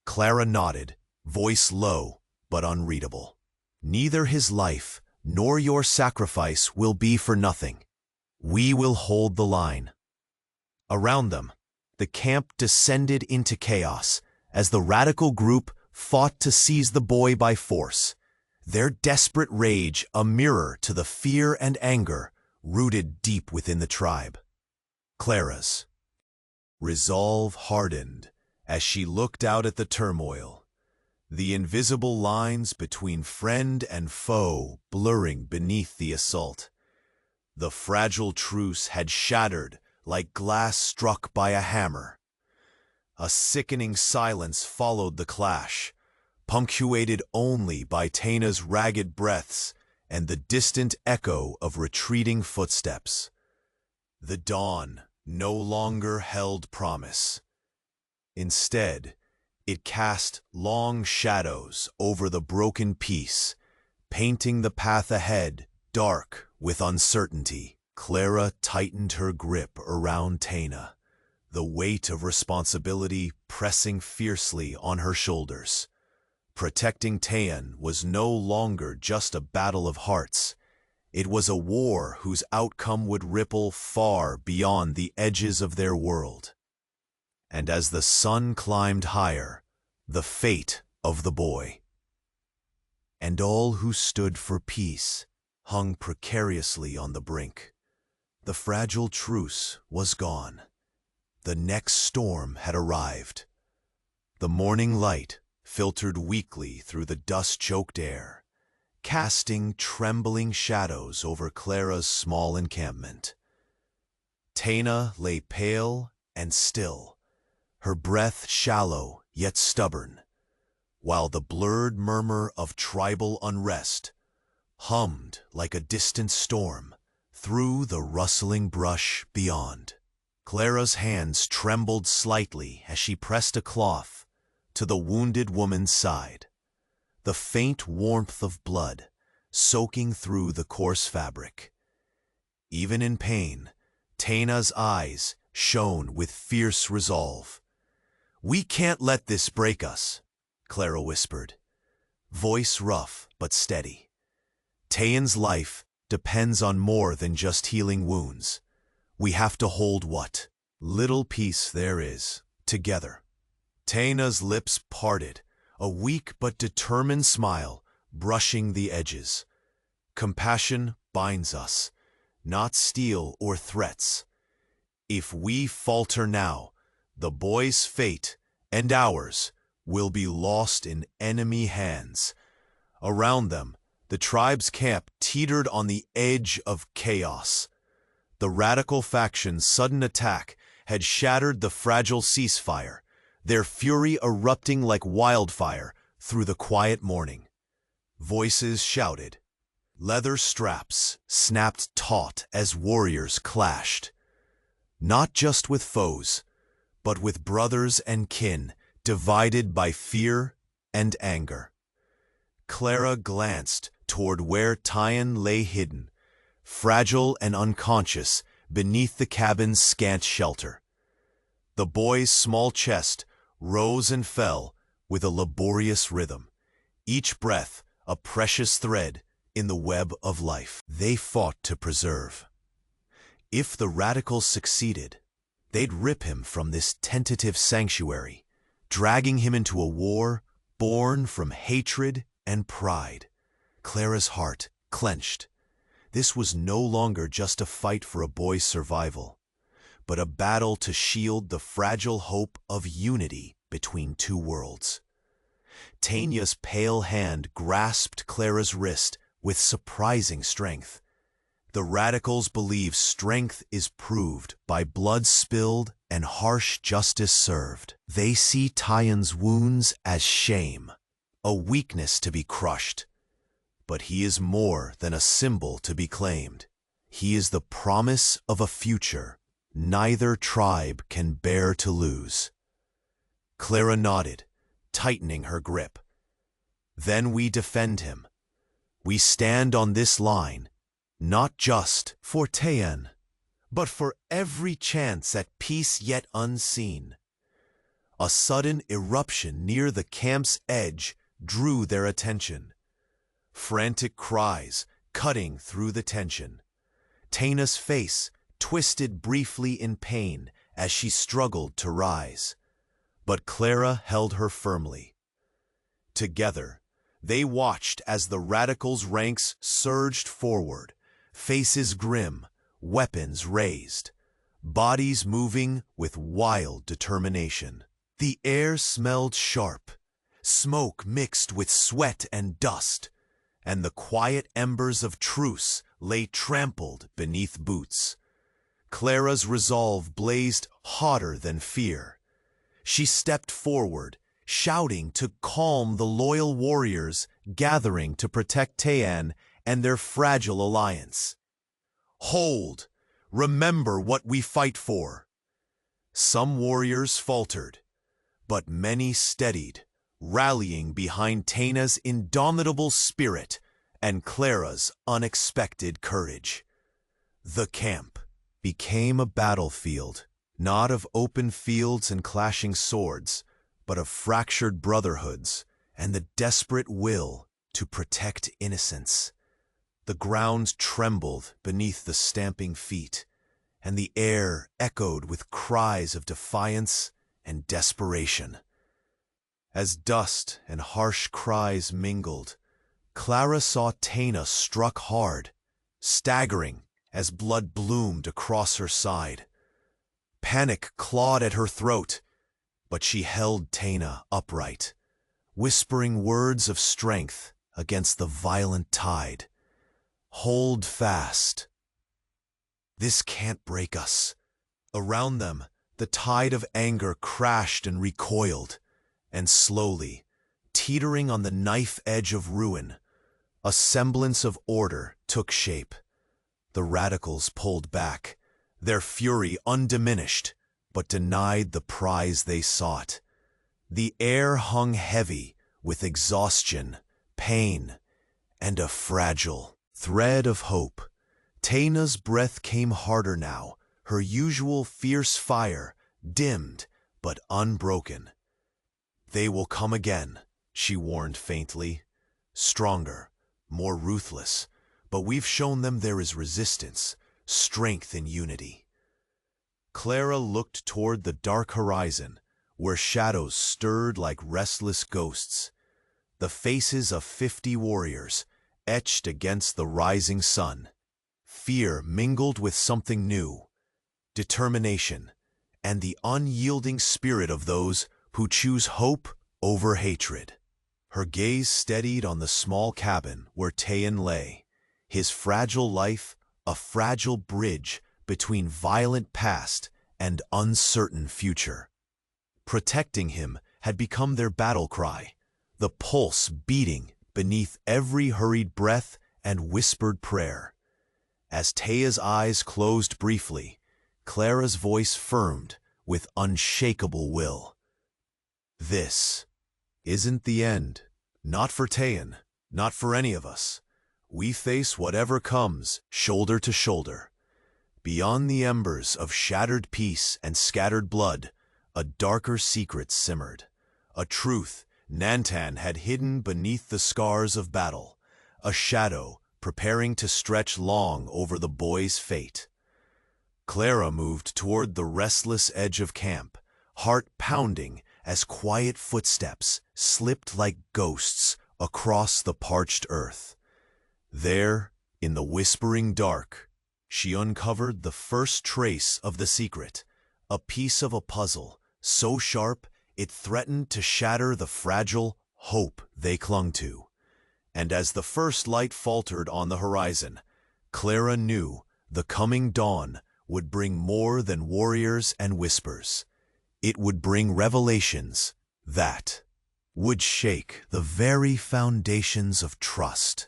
Clara nodded, voice low but unreadable. "Neither his life nor your sacrifice will be for nothing. We will hold the line." Around them, the camp descended into chaos as the radical group fought to seize the boy by force, their desperate rage a mirror to the fear and anger rooted deep within the tribe. Clara's resolve hardened as she looked out at the turmoil, the invisible lines between friend and foe blurring beneath the assault. The fragile truce had shattered like glass struck by a hammer. A sickening silence followed the clash, punctuated only by Tana's ragged breaths and the distant echo of retreating footsteps. The dawn no longer held promise. Instead, it cast long shadows over the broken peace, painting the path ahead dark with uncertainty. Clara tightened her grip around Tana, the weight of responsibility pressing fiercely on her shoulders. Protecting Tayan was no longer just a battle of hearts. It was a war whose outcome would ripple far beyond the edges of their world. And as the sun climbed higher, the fate of the boy and all who stood for peace hung precariously on the brink. The fragile truce was gone. The next storm had arrived. The morning light filtered weakly through the dust-choked air, casting trembling shadows over Clara's small encampment. Tana lay pale and still, her breath shallow yet stubborn, while the blurred murmur of tribal unrest hummed like a distant storm through the rustling brush beyond. Clara's hands trembled slightly as she pressed a cloth to the wounded woman's side, the faint warmth of blood soaking through the coarse fabric. Even in pain, Tana's eyes shone with fierce resolve. "We can't let this break us," Clara whispered, voice rough but steady. "Tayan's life depends on more than just healing wounds. We have to hold what little peace there is, together." Tana's lips parted, a weak but determined smile brushing the edges. "Compassion binds us, not steel or threats. If we falter now, the boy's fate and ours will be lost in enemy hands." Around them, the tribe's camp teetered on the edge of chaos. The radical faction's sudden attack had shattered the fragile ceasefire, their fury erupting like wildfire through the quiet morning. Voices shouted. Leather straps snapped taut as warriors clashed, not just with foes, but with brothers and kin divided by fear and anger. Clara glanced toward where Tayan lay hidden, fragile and unconscious beneath the cabin's scant shelter. The boy's small chest rose and fell with a laborious rhythm, each breath a precious thread in the web of life they fought to preserve. If the radicals succeeded, they'd rip him from this tentative sanctuary, dragging him into a war born from hatred and pride. Clara's heart clenched. This was no longer just a fight for a boy's survival, but a battle to shield the fragile hope of unity between two worlds. Tanya's pale hand grasped Clara's wrist with surprising strength. The radicals believe strength is proved by blood spilled and harsh justice served. They see Tyen's wounds as shame, a weakness to be crushed. But he is more than a symbol to be claimed. He is the promise of a future neither tribe can bear to lose. Clara nodded, tightening her grip. Then we defend him. We stand on this line, not just for Tyen, but for every chance at peace yet unseen. A sudden eruption near the camp's edge drew their attention. Frantic cries cutting through the tension. Taina's face twisted briefly in pain as she struggled to rise. But Clara held her firmly. Together, they watched as the radicals' ranks surged forward, faces grim, weapons raised, bodies moving with wild determination. The air smelled sharp, smoke mixed with sweat and dust, and the quiet embers of truce lay trampled beneath boots. Clara's resolve blazed hotter than fear. She stepped forward, shouting to calm the loyal warriors gathering to protect Tyen and their fragile alliance. "Hold! Remember what we fight for!" Some warriors faltered, but many steadied, rallying behind Taina's indomitable spirit and Clara's unexpected courage. The camp became a battlefield, not of open fields and clashing swords, but of fractured brotherhoods and the desperate will to protect innocence. The ground trembled beneath the stamping feet, and the air echoed with cries of defiance and desperation. As dust and harsh cries mingled, Clara saw Taina struck hard, staggering as blood bloomed across her side. Panic clawed at her throat, but she held Taina upright, whispering words of strength against the violent tide. "Hold fast. This can't break us." Around them, the tide of anger crashed and recoiled, and slowly, teetering on the knife edge of ruin, a semblance of order took shape. The radicals pulled back, their fury undiminished, but denied the prize they sought. The air hung heavy with exhaustion, pain, and a fragile thread of hope. Taina's breath came harder now, her usual fierce fire dimmed but unbroken. "They will come again," she warned faintly. "Stronger, more ruthless, but we've shown them there is resistance, strength in unity." Clara looked toward the dark horizon, where shadows stirred like restless ghosts. The faces of 50 warriors, etched against the rising sun. Fear mingled with something new, determination, and the unyielding spirit of those who choose hope over hatred. Her gaze steadied on the small cabin where Tyen lay, his fragile life a fragile bridge between violent past and uncertain future. Protecting him had become their battle cry, the pulse beating beneath every hurried breath and whispered prayer. As Taya's eyes closed briefly, Clara's voice firmed with unshakable will. "This isn't the end. Not for Tyen, not for any of us. We face whatever comes, shoulder to shoulder." Beyond the embers of shattered peace and scattered blood, a darker secret simmered. A truth Nantan had hidden beneath the scars of battle. A shadow preparing to stretch long over the boy's fate. Clara moved toward the restless edge of camp, heart pounding as quiet footsteps slipped like ghosts across the parched earth. There, in the whispering dark, she uncovered the first trace of the secret, a piece of a puzzle so sharp it threatened to shatter the fragile hope they clung to. And as the first light faltered on the horizon, Clara knew the coming dawn would bring more than warriors and whispers. It would bring revelations that would shake the very foundations of trust,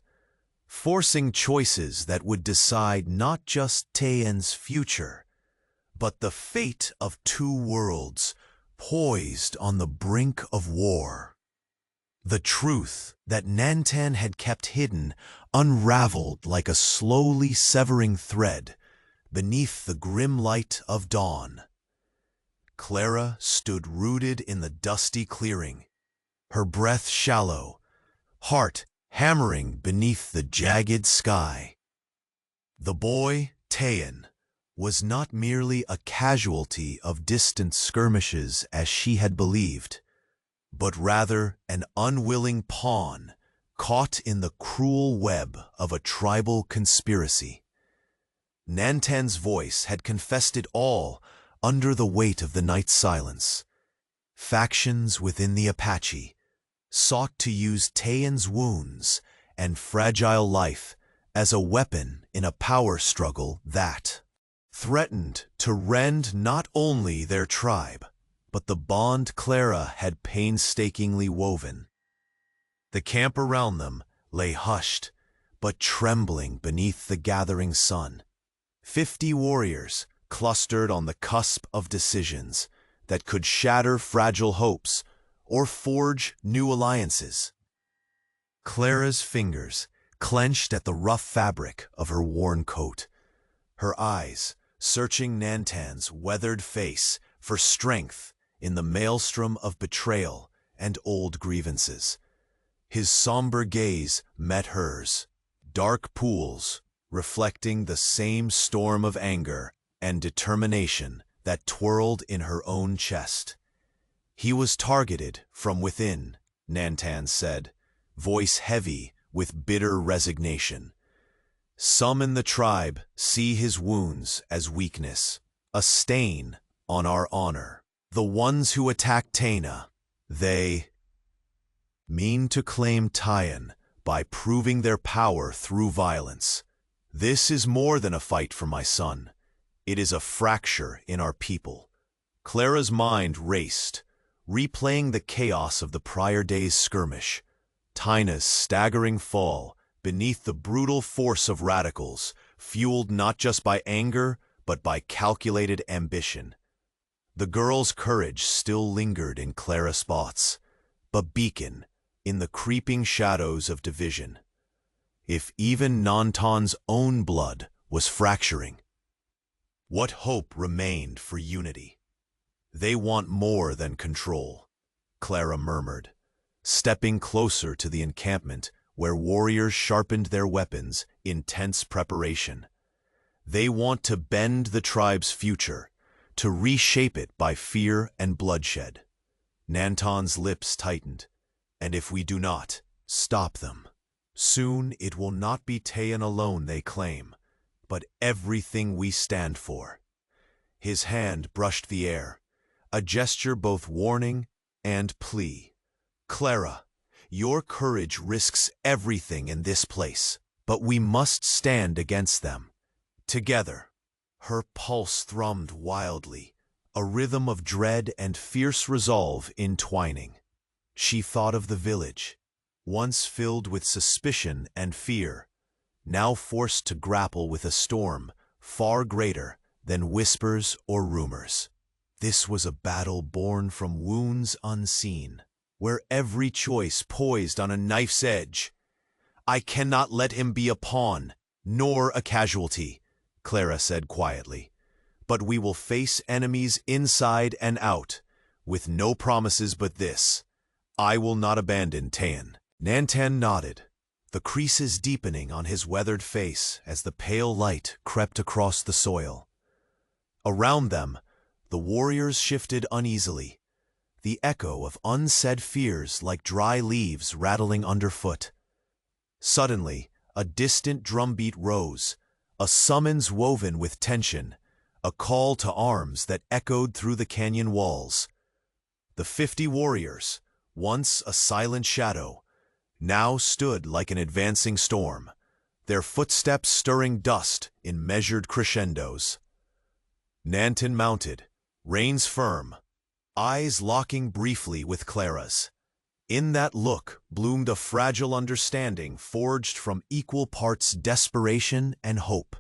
forcing choices that would decide not just Taeyen's future, but the fate of two worlds poised on the brink of war. The truth that Nantan had kept hidden unraveled like a slowly severing thread beneath the grim light of dawn. Clara stood rooted in the dusty clearing, her breath shallow, heart hammering beneath the jagged sky. The boy, Taeyen, was not merely a casualty of distant skirmishes as she had believed, but rather an unwilling pawn caught in the cruel web of a tribal conspiracy. Nantan's voice had confessed it all under the weight of the night's silence. Factions within the Apache sought to use Taeyen's wounds and fragile life as a weapon in a power struggle that threatened to rend not only their tribe, but the bond Clara had painstakingly woven. The camp around them lay hushed, but trembling beneath the gathering sun. 50 warriors clustered on the cusp of decisions that could shatter fragile hopes or forge new alliances. Clara's fingers clenched at the rough fabric of her worn coat, her eyes searching Nantan's weathered face for strength in the maelstrom of betrayal and old grievances. His somber gaze met hers, dark pools reflecting the same storm of anger and determination that twirled in her own chest. He was targeted from within, Nantan said, voice heavy with bitter resignation. Some in the tribe see his wounds as weakness, a stain on our honor. The ones who attack Taena, they mean to claim Taeyen by proving their power through violence. This is more than a fight for my son. It is a fracture in our people. Clara's mind raced, replaying the chaos of the prior day's skirmish. Taena's staggering fall beneath the brutal force of radicals, fueled not just by anger, but by calculated ambition. The girl's courage still lingered in Clara's thoughts, a beacon in the creeping shadows of division. If even Nantan's own blood was fracturing, what hope remained for unity? They want more than control, Clara murmured, stepping closer to the encampment where warriors sharpened their weapons in tense preparation. They want to bend the tribe's future, to reshape it by fear and bloodshed. Nantan's lips tightened, and if we do not stop them, soon it will not be Taeyen alone they claim, but everything we stand for. His hand brushed the air, a gesture both warning and plea. Clara, your courage risks everything in this place, but we must stand against them. Together. Her pulse thrummed wildly, a rhythm of dread and fierce resolve entwining. She thought of the village, once filled with suspicion and fear, now forced to grapple with a storm far greater than whispers or rumors. This was a battle born from wounds unseen, where every choice poised on a knife's edge. I cannot let him be a pawn, nor a casualty, Clara said quietly. But we will face enemies inside and out, with no promises but this: I will not abandon Taeyen. Nantan nodded, the creases deepening on his weathered face as the pale light crept across the soil. Around them, the warriors shifted uneasily, the echo of unsaid fears like dry leaves rattling underfoot. Suddenly, a distant drumbeat rose, a summons woven with tension, a call to arms that echoed through the canyon walls. The 50 warriors, once a silent shadow, now stood like an advancing storm, their footsteps stirring dust in measured crescendos. Nanton mounted, reins firm, eyes locking briefly with Clara's. In that look bloomed a fragile understanding forged from equal parts desperation and hope.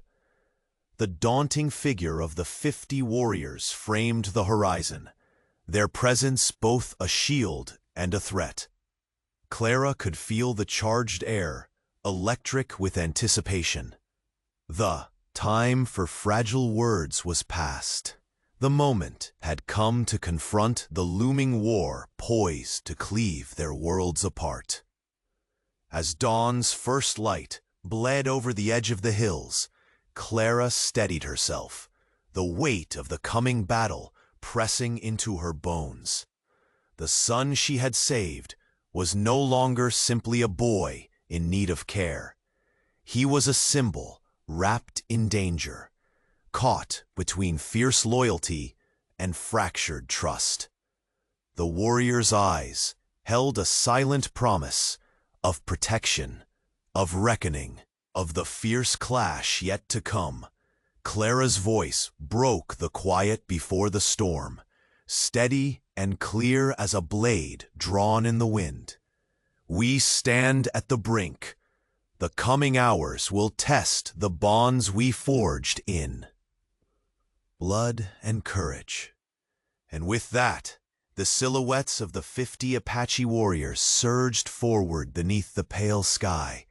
The daunting figure of the 50 warriors framed the horizon, their presence both a shield and a threat. Clara could feel the charged air, electric with anticipation. The time for fragile words was past. The moment had come to confront the looming war poised to cleave their worlds apart. As dawn's first light bled over the edge of the hills, Clara steadied herself, the weight of the coming battle pressing into her bones. The son she had saved was no longer simply a boy in need of care. He was a symbol wrapped in danger, caught between fierce loyalty and fractured trust. The warrior's eyes held a silent promise of protection, of reckoning, of the fierce clash yet to come. Clara's voice broke the quiet before the storm, steady and clear as a blade drawn in the wind. We stand at the brink. The coming hours will test the bonds we forged in blood and courage. And with that, the silhouettes of the 50 Apache warriors surged forward beneath the pale sky,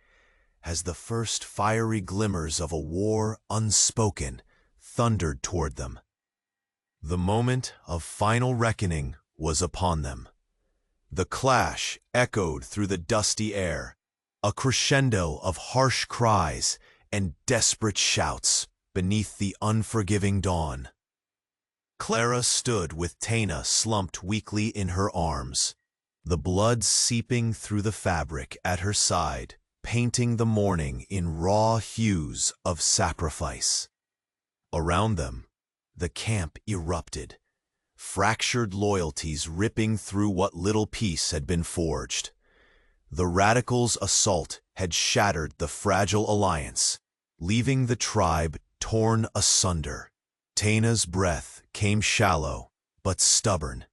as the first fiery glimmers of a war unspoken thundered toward them. The moment of final reckoning was upon them. The clash echoed through the dusty air, a crescendo of harsh cries and desperate shouts beneath the unforgiving dawn. Clara stood with Taina slumped weakly in her arms, the blood seeping through the fabric at her side, painting the morning in raw hues of sacrifice. Around them, the camp erupted, fractured loyalties ripping through what little peace had been forged. The radicals' assault had shattered the fragile alliance, leaving the tribe torn asunder. Taina's breath came shallow but stubborn.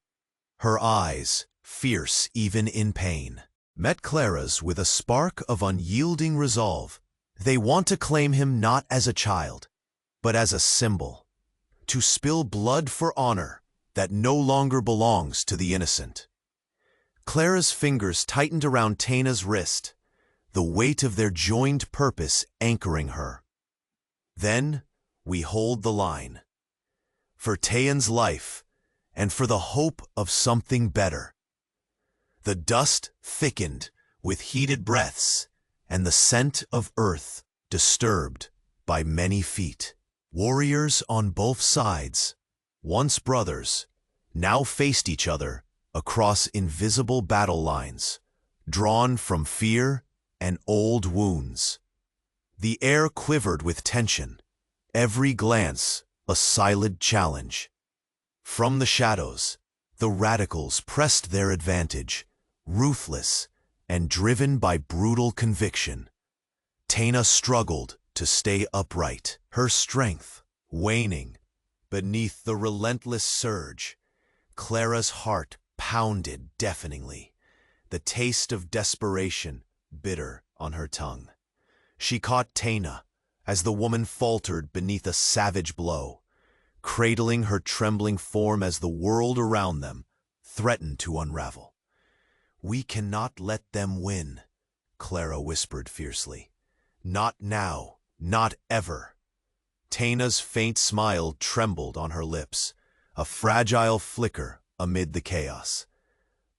Her eyes, fierce even in pain, met Clara's with a spark of unyielding resolve. They want to claim him not as a child, but as a symbol, to spill blood for honor that no longer belongs to the innocent. Clara's fingers tightened around Taina's wrist, the weight of their joined purpose anchoring her. Then we hold the line. For Tayan's life, and for the hope of something better. The dust thickened with heated breaths, and the scent of earth disturbed by many feet. Warriors on both sides, once brothers, now faced each other across invisible battle lines, drawn from fear and old wounds. The air quivered with tension, every glance a silent challenge. From the shadows, the radicals pressed their advantage, ruthless and driven by brutal conviction. Taina struggled to stay upright, her strength waning beneath the relentless surge. Clara's heart pounded deafeningly, the taste of desperation bitter on her tongue. She caught Taina as the woman faltered beneath a savage blow, cradling her trembling form as the world around them threatened to unravel. "We cannot let them win," Clara whispered fiercely. "Not now, not ever." Taina's faint smile trembled on her lips, a fragile flicker amid the chaos.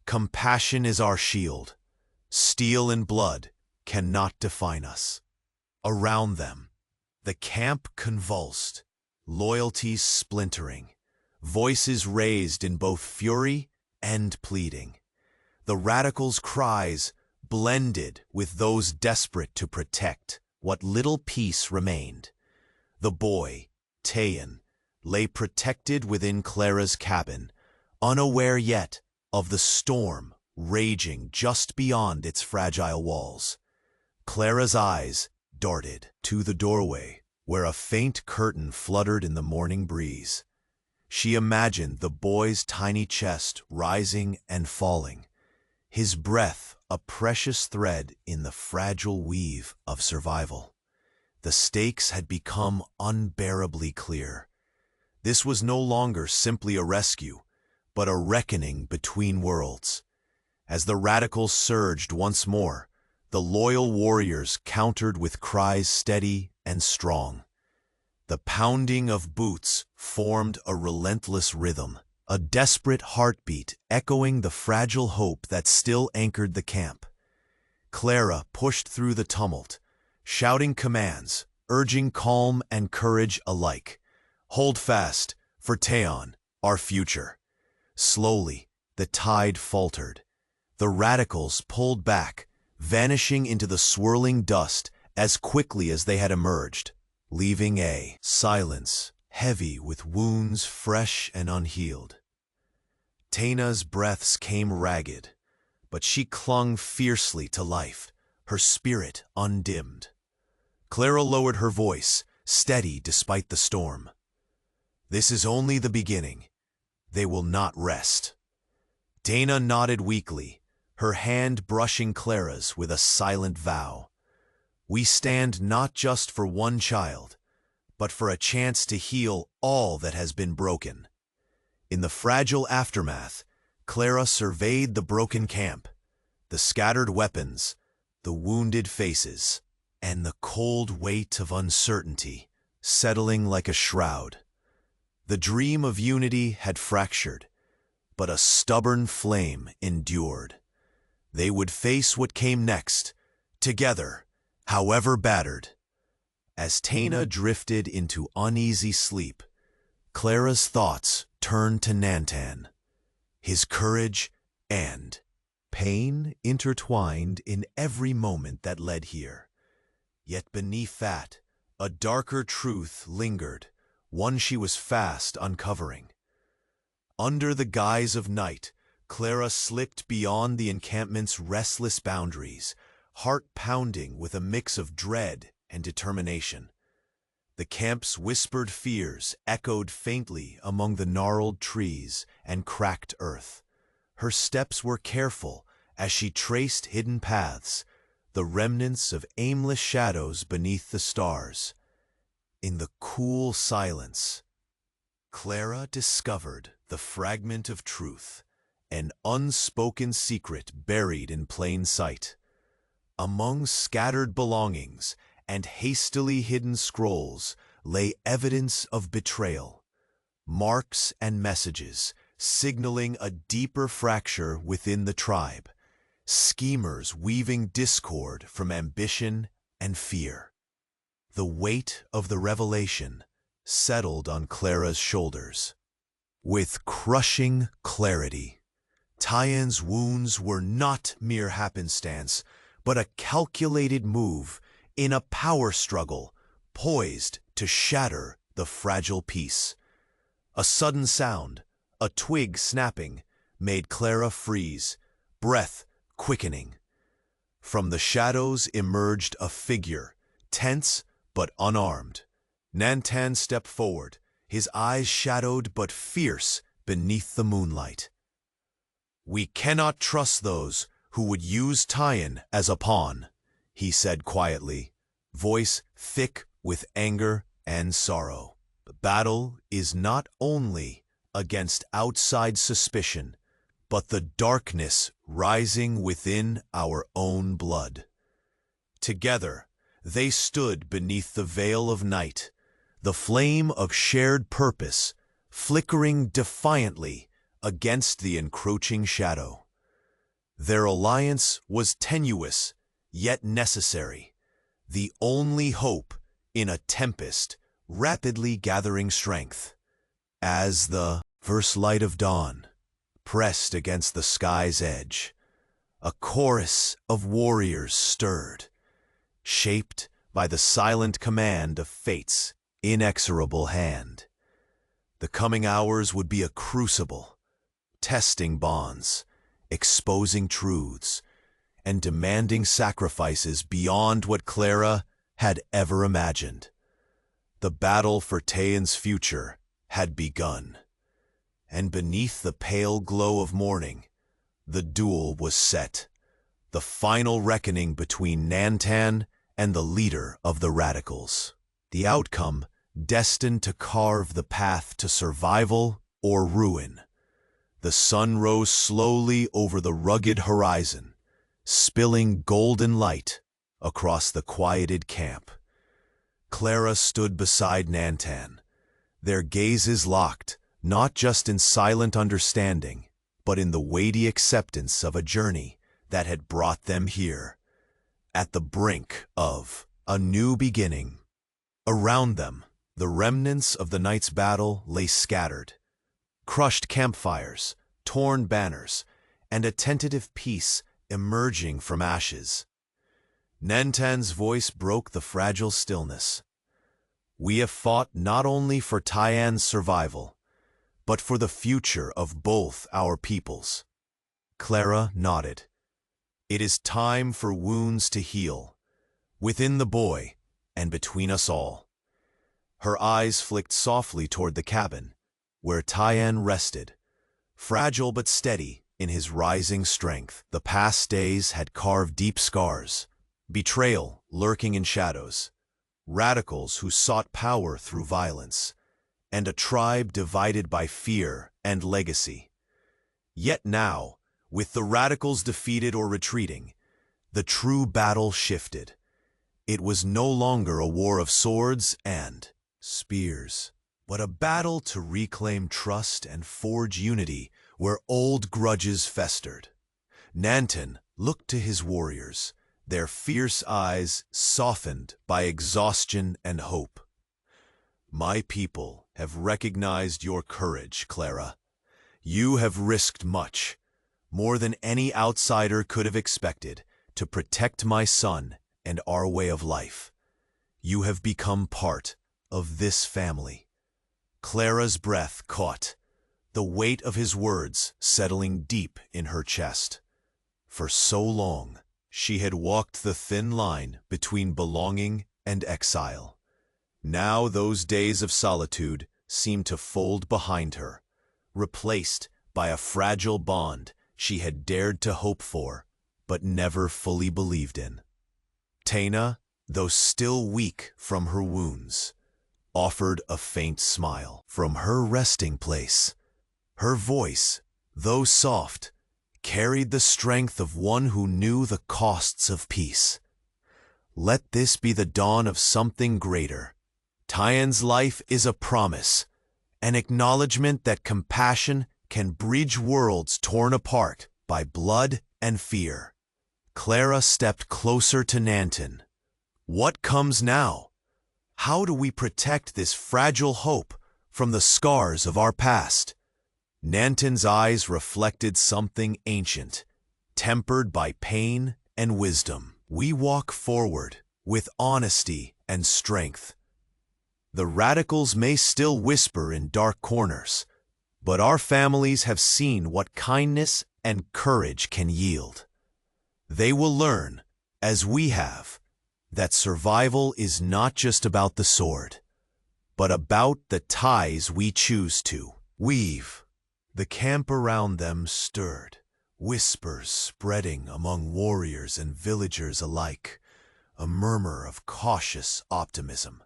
"Compassion is our shield. Steel and blood cannot define us." Around them, the camp convulsed, loyalties splintering, voices raised in both fury and pleading. The radicals' cries blended with those desperate to protect what little peace remained. The boy, Tayan, lay protected within Clara's cabin, unaware yet of the storm raging just beyond its fragile walls. Clara's eyes darted to the doorway, where a faint curtain fluttered in the morning breeze. She imagined the boy's tiny chest rising and falling, his breath a precious thread in the fragile weave of survival. The stakes had become unbearably clear. This was no longer simply a rescue, but a reckoning between worlds. As the radicals surged once more, the loyal warriors countered with cries steady and strong. The pounding of boots formed a relentless rhythm, a desperate heartbeat echoing the fragile hope that still anchored the camp. Clara pushed through the tumult, shouting commands, urging calm and courage alike. "Hold fast, for Teon, our future." Slowly, the tide faltered. The radicals pulled back, vanishing into the swirling dust as quickly as they had emerged, leaving a silence heavy with wounds fresh and unhealed. Taina's breaths came ragged, but she clung fiercely to life, her spirit undimmed. Clara lowered her voice, steady despite the storm. "This is only the beginning. They will not rest." Taina nodded weakly, her hand brushing Clara's with a silent vow. "We stand not just for one child, but for a chance to heal all that has been broken." In the fragile aftermath, Clara surveyed the broken camp, the scattered weapons, the wounded faces, and the cold weight of uncertainty settling like a shroud. The dream of unity had fractured, but a stubborn flame endured. They would face what came next, together, however battered. As Taina drifted into uneasy sleep, Clara's thoughts turned to Nantan, his courage and pain intertwined in every moment that led here. Yet beneath that, a darker truth lingered, one she was fast uncovering. Under the guise of night, Clara slipped beyond the encampment's restless boundaries, heart pounding with a mix of dread and determination. The camp's whispered fears echoed faintly among the gnarled trees and cracked earth. Her steps were careful as she traced hidden paths, the remnants of aimless shadows beneath the stars. In the cool silence, Clara discovered the fragment of truth, an unspoken secret buried in plain sight. Among scattered belongings and hastily hidden scrolls lay evidence of betrayal, marks and messages signaling a deeper fracture within the tribe, schemers weaving discord from ambition and fear. The weight of the revelation settled on Clara's shoulders. With crushing clarity, Tyen's wounds were not mere happenstance, but a calculated move in a power struggle poised to shatter the fragile peace. A sudden sound, a twig snapping, made Clara freeze, breath quickening. From the shadows emerged a figure, tense but unarmed. Nantan stepped forward, his eyes shadowed but fierce beneath the moonlight. "We cannot trust those who would use Tyen as a pawn," he said quietly, voice thick with anger and sorrow. "The battle is not only against outside suspicion, but the darkness rising within our own blood." Together, they stood beneath the veil of night, the flame of shared purpose flickering defiantly against the encroaching shadow. Their alliance was tenuous, yet necessary, the only hope in a tempest rapidly gathering strength. As the first light of dawn pressed against the sky's edge, a chorus of warriors stirred, shaped by the silent command of fate's inexorable hand. The coming hours would be a crucible, testing bonds, exposing truths, and demanding sacrifices beyond what Clara had ever imagined. The battle for Tayan's future had begun, and beneath the pale glow of morning, the duel was set, the final reckoning between Nantan and the leader of the Radicals. The outcome destined to carve the path to survival or ruin. The sun rose slowly over the rugged horizon, spilling golden light across the quieted camp. Clara stood beside Nantan, their gazes locked, not just in silent understanding, but in the weighty acceptance of a journey that had brought them here, at the brink of a new beginning. Around them, the remnants of the night's battle lay scattered. Crushed campfires, torn banners, and a tentative peace emerging from ashes. Nantan's voice broke the fragile stillness. We have fought not only for Tayan's survival, but for the future of both our peoples. Clara nodded. It is time for wounds to heal, within the boy and between us all. Her eyes flicked softly toward the cabin, where Tayan rested, fragile but steady in his rising strength. The past days had carved deep scars, betrayal lurking in shadows, radicals who sought power through violence, and a tribe divided by fear and legacy. Yet now, with the radicals defeated or retreating, the true battle shifted. It was no longer a war of swords and spears, but a battle to reclaim trust and forge unity where old grudges festered. Nantan looked to his warriors, their fierce eyes softened by exhaustion and hope. My people have recognized your courage, Clara. You have risked much, more than any outsider could have expected, to protect my son and our way of life. You have become part of this family. Clara's breath caught, the weight of his words settling deep in her chest. For so long, she had walked the thin line between belonging and exile. Now those days of solitude seemed to fold behind her, replaced by a fragile bond she had dared to hope for, but never fully believed in. Taina, though still weak from her wounds, offered a faint smile. From her resting place, her voice, though soft, carried the strength of one who knew the costs of peace. Let this be the dawn of something greater. Tayan's life is a promise, an acknowledgement that compassion can bridge worlds torn apart by blood and fear. Clara stepped closer to Nantan. What comes now? How do we protect this fragile hope from the scars of our past? Nantan's eyes reflected something ancient, tempered by pain and wisdom. We walk forward with honesty and strength. The radicals may still whisper in dark corners, but our families have seen what kindness and courage can yield. They will learn, as we have, that survival is not just about the sword, but about the ties we choose to weave. The camp around them stirred, whispers spreading among warriors and villagers alike, a murmur of cautious optimism.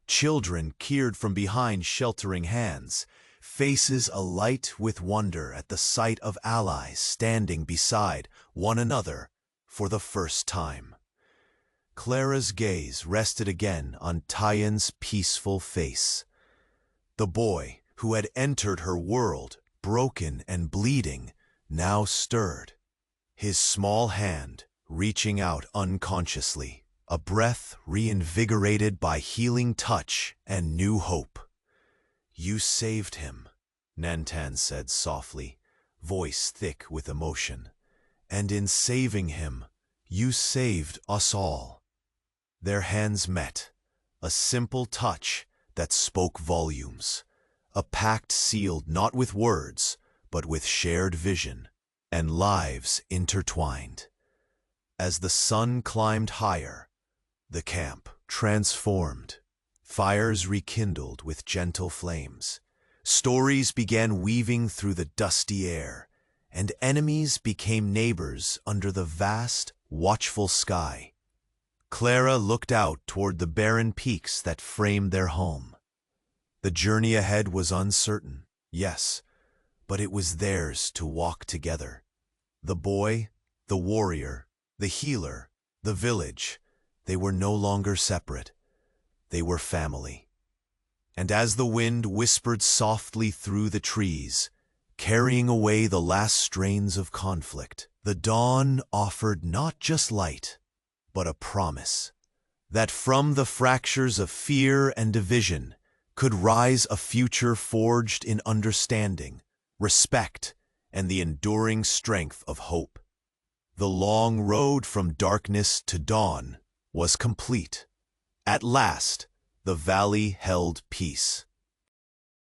Children peered from behind sheltering hands, faces alight with wonder at the sight of allies standing beside one another for the first time. Clara's gaze rested again on Tayan's peaceful face. The boy, who had entered her world, broken and bleeding, now stirred, his small hand reaching out unconsciously, a breath reinvigorated by healing touch and new hope. You saved him, Nantan said softly, voice thick with emotion. And in saving him, you saved us all. Their hands met, a simple touch that spoke volumes, a pact sealed not with words, but with shared vision, and lives intertwined. As the sun climbed higher, the camp transformed. Fires rekindled with gentle flames. Stories began weaving through the dusty air, and enemies became neighbors under the vast, watchful sky. Clara looked out toward the barren peaks that framed their home. The journey ahead was uncertain, yes, but it was theirs to walk together. The boy, the warrior, the healer, the village, they were no longer separate. They were family. And as the wind whispered softly through the trees, carrying away the last strains of conflict, the dawn offered not just light, but a promise that from the fractures of fear and division could rise a future forged in understanding, respect, and the enduring strength of hope. The long road from darkness to dawn was complete. At last, the valley held peace.